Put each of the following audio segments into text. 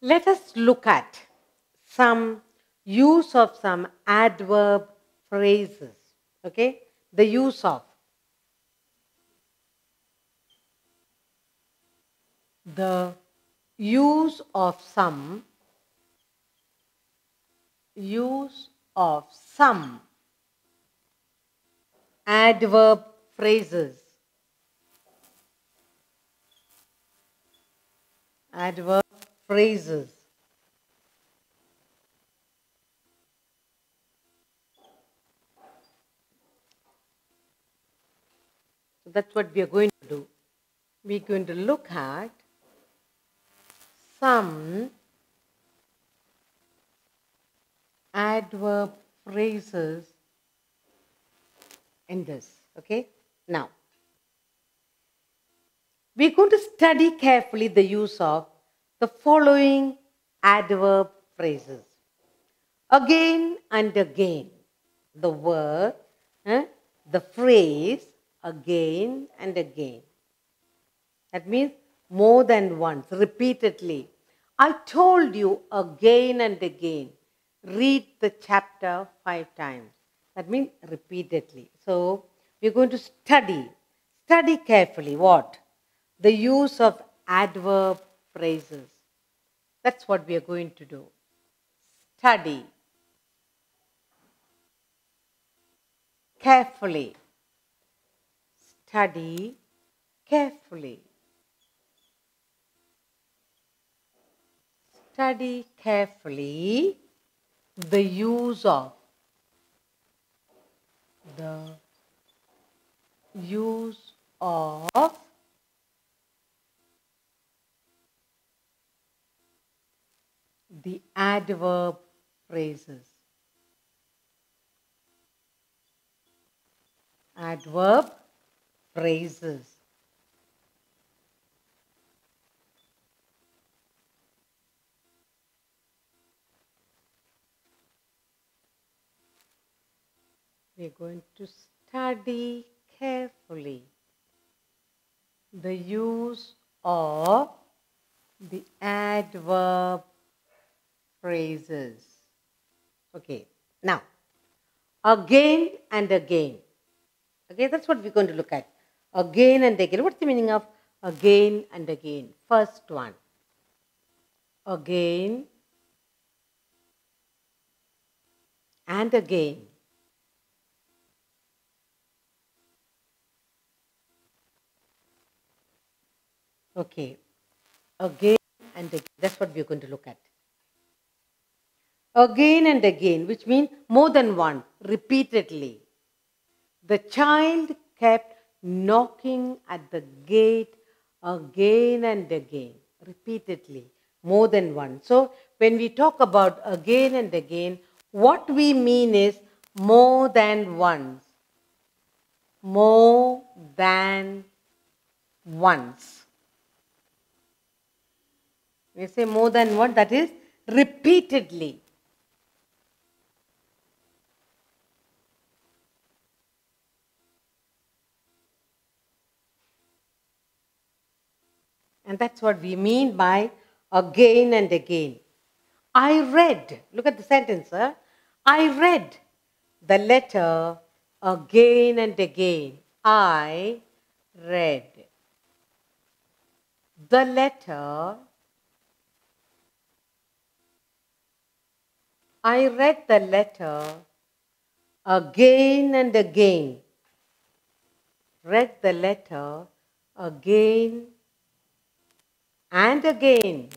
Let us look at some use of some adverb phrases. Okay? The use of. The use of some adverb phrases. Adverb phrases. So that's what we are going to do. We're going to look at some adverb phrases in this. Okay? Now, we're going to study carefully the use of the following adverb phrases. Again and again. The word, the phrase, again and again. That means more than once, repeatedly. I told you again and again. Read the chapter 5 times. That means repeatedly. So, we're going to study carefully what? The use of adverb phrases. That's what we are going to do. Study carefully. Study carefully. Study carefully the use of the adverb phrases. Adverb phrases. We are going to study carefully the use of the adverb phrases. Okay, now, again and again. Okay, that's what we're going to look at. Again and again. What's the meaning of again and again? First one. Again and again. Okay, again and again. That's what we're going to look at. Again and again, which means more than one, repeatedly. The child kept knocking at the gate again and again, repeatedly, more than one. So, when we talk about again and again, what we mean is more than once. More than once. We say more than one, that is repeatedly. And that's what we mean by again and again. I read, look at the sentence, huh? I read the letter again and again. I read the letter. I read the letter again and again. Read the letter again and again.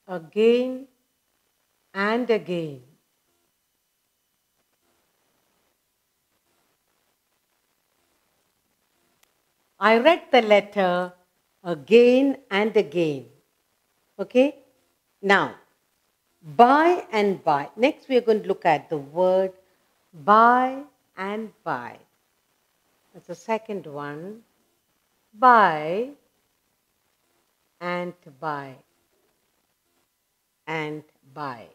Again and again. I read the letter again and again. Okay? Now, by and by. Next we are going to look at the word by and by. That's the second one. By and by. And by.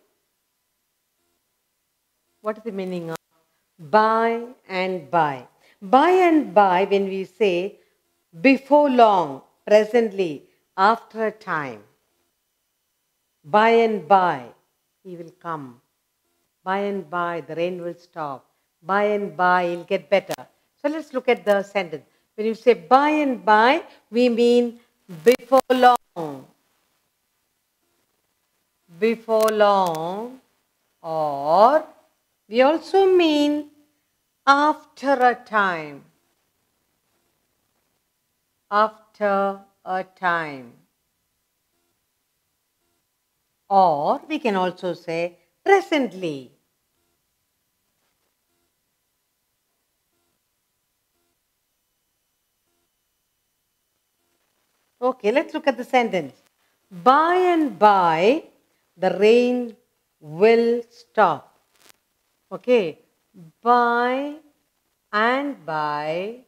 What is the meaning of by and by? By and by, when we say before long, presently, after a time. By and by, he will come. By and by, the rain will stop. By and by, he'll get better. So let's look at the sentence. When you say by and by, we mean before long. Before long, or we also mean after a time. After a time. Or we can also say presently. Okay, let's look at the sentence. By and by, the rain will stop. Okay, by and by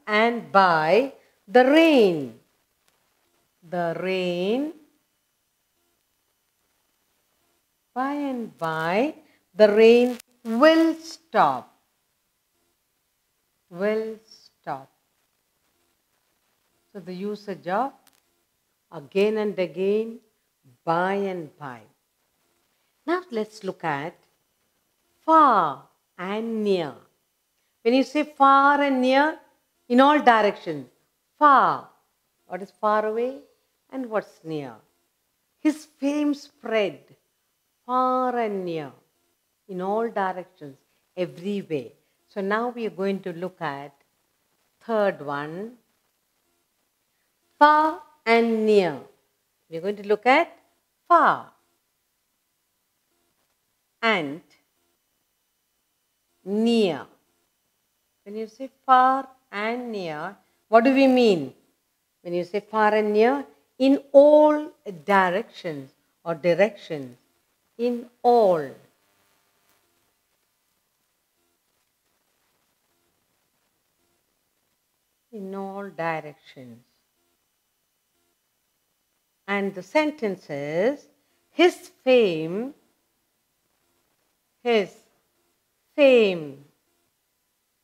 and by, the rain by and by, the rain will stop. Will stop. So the usage of again and again, by and by. Now let's look at far and near. When you say far and near, in all directions, far. What is far away and what's near? His fame spread far and near, in all directions, every way. So now we are going to look at third one, far and near. We are going to look at far and near. When you say far and near, what do we mean? When you say far and near, in all directions or directions, in all. In all directions. And the sentence is, his fame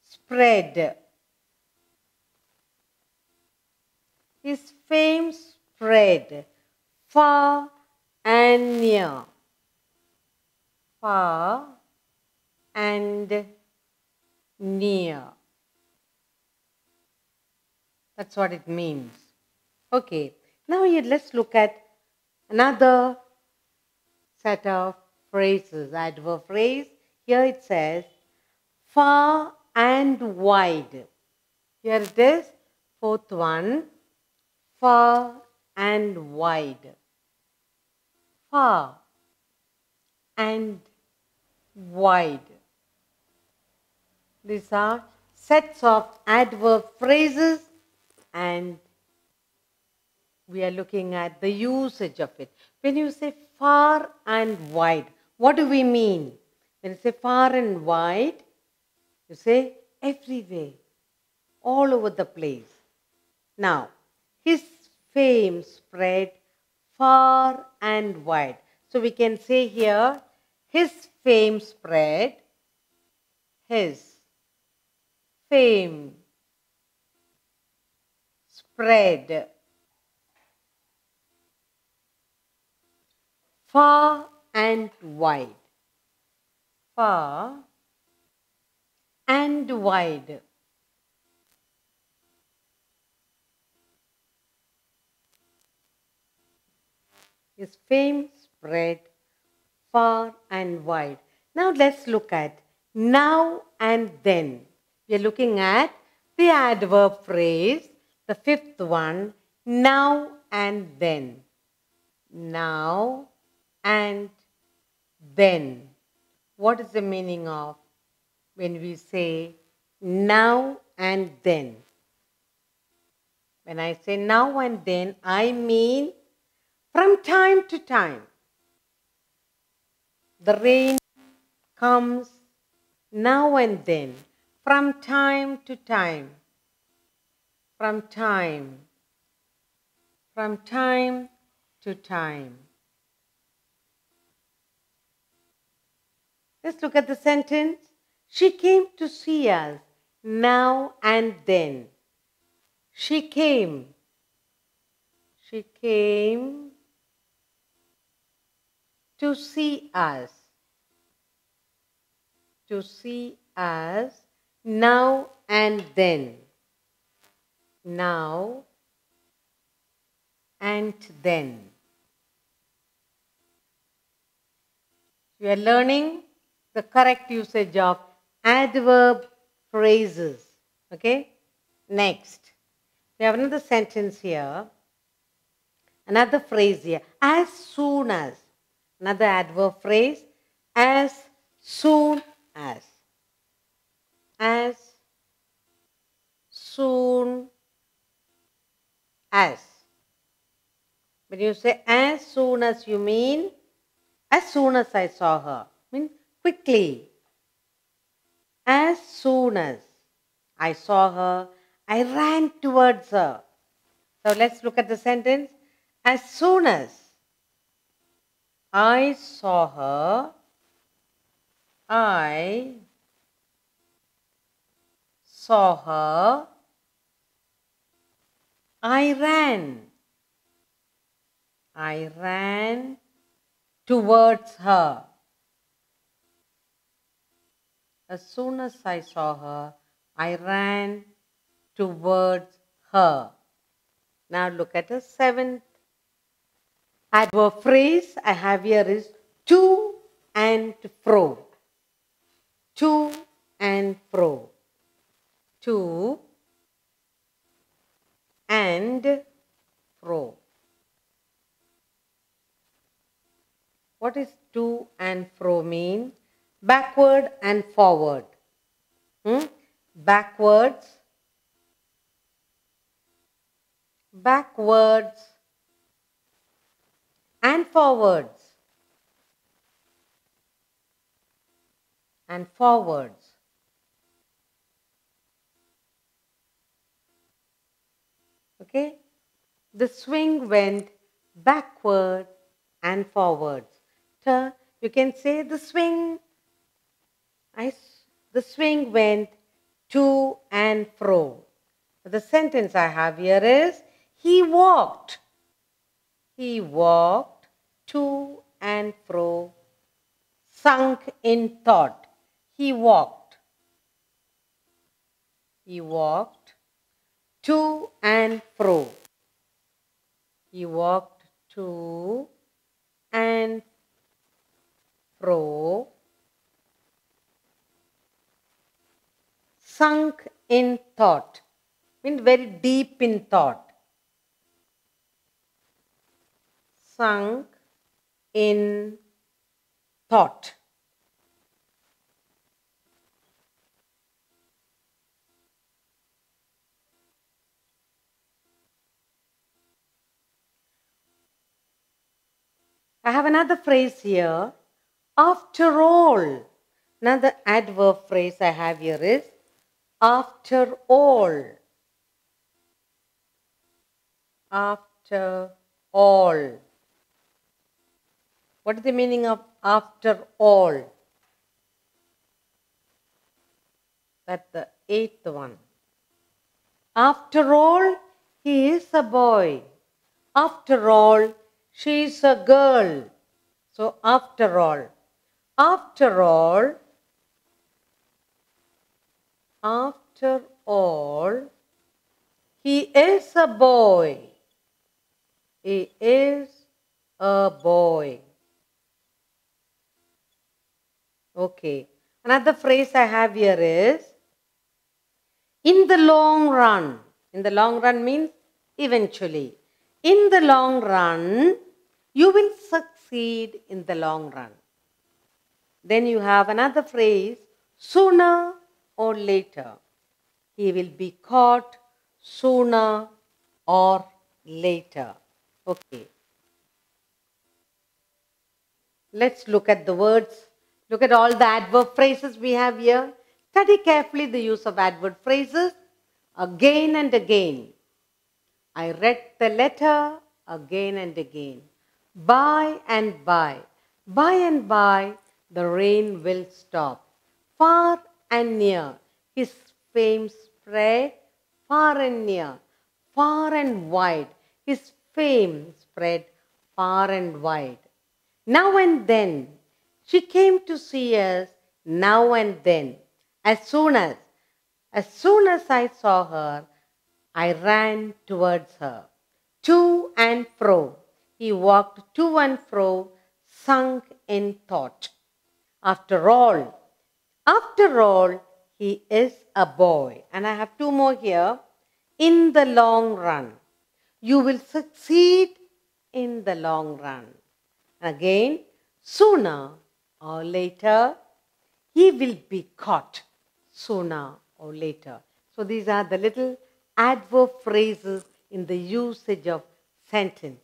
spread. His fame spread far and near. Far and near. That's what it means. Okay, now here let's look at another set of phrases, adverb phrase. Here it says far and wide. Here it is, fourth one, far and wide. Far and wide. These are sets of adverb phrases and we are looking at the usage of it. When you say far and wide, what do we mean? When you say far and wide, you say everywhere, all over the place. Now, his fame spread far and wide. So we can say here, his fame spread, his fame spread far and wide. Far and wide. His fame spread far and wide. Now let's look at now and then. We are looking at the adverb phrase, the fifth one, now and then. Now and then. What is the meaning of when we say now and then? When I say now and then, I mean from time to time. The rain comes now and then, from time to time. From time to time. Let's look at the sentence. She came to see us now and then. She came. She came to see us. To see us now and then. Now and then. We are learning the correct usage of adverb phrases. Okay? Next, we have another sentence here. Another phrase here. As soon as. Another adverb phrase. As soon as. As soon as. When you say as soon as, you mean as soon as I saw her. Mean quickly. As soon as I saw her, I ran towards her. So let's look at the sentence. As soon as I saw her, I saw her, I ran. I ran towards her. As soon as I saw her, I ran towards her. Now look at the seventh adverb phrase I have here is to and fro. To and fro. To and fro. What is to and fro mean? Backward and forward. Backwards. Backwards and forwards. And forwards. Okay? The swing went backward and forwards. You can say the swing. The swing went to and fro. The sentence I have here is he walked. He walked to and fro, sunk in thought. He walked. He walked to and fro. He walked to and fro, sunk in thought. Means very deep in thought. Sunk in thought. I have another phrase here. After all. Another adverb phrase I have here is after all. After all. What is the meaning of after all? That's the eighth one. After all, he is a boy. After all, she is a girl. So after all. After all, he is a boy. He is a boy. Okay. Another phrase I have here is in the long run. In the long run means eventually. In the long run, you will succeed in the long run. Then you have another phrase, sooner or later. He will be caught sooner or later. Okay. Let's look at the words. Look at all the adverb phrases we have here. Study carefully the use of adverb phrases again and again. I read the letter again and again. By and by. By and by, the rain will stop. Far and near, his fame spread. Far and near, far and wide, his fame spread far and wide. Now and then, she came to see us now and then. As soon as I saw her, I ran towards her. To and fro, he walked to and fro, sunk in thought. After all, he is a boy. And I have two more here. In the long run, you will succeed in the long run. And again, sooner or later, he will be caught sooner or later. So these are the little adverb phrases in the usage of sentence.